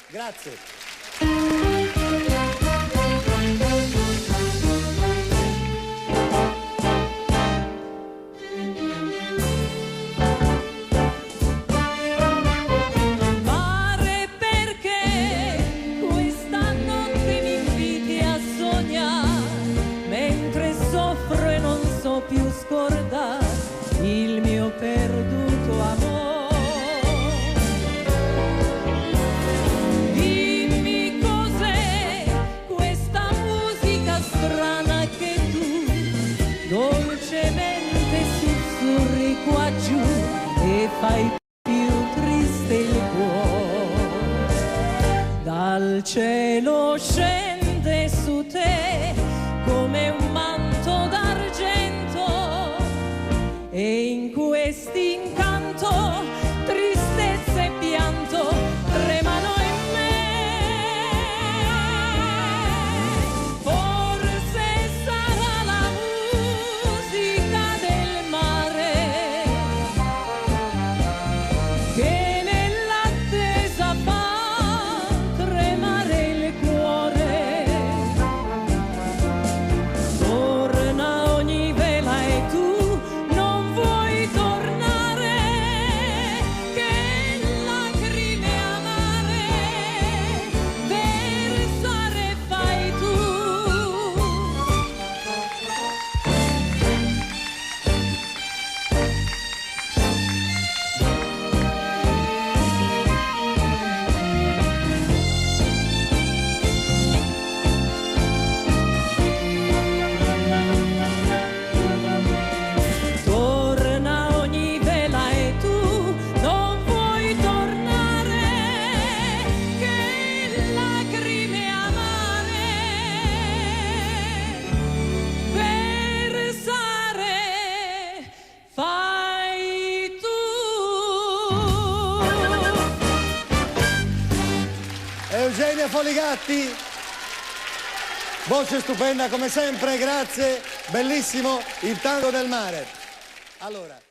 Grazie. Mare, perché questa notte mi inviti a sognare, mentre soffro e non so più scordare il mio perduto amore. Dimmi cos'è questa musica strana che tu dolcemente sussurri qua giù e fai più triste il cuore. Dal cielo scende su te come un manto d'argento e in quest'incanto tristezza e pianto tremano in me. Forse sarà la musica del mare che nell'attesa fa tremare il cuore. Torna ogni vela e tu non vuoi tornare, che lacrime amare versare fai tu. Torna ogni vela e tu non vuoi tornare, che lacrime amare versare fai tu. Eugenia Foligatti, voce stupenda come sempre, grazie, bellissimo il tango del mare. Allora.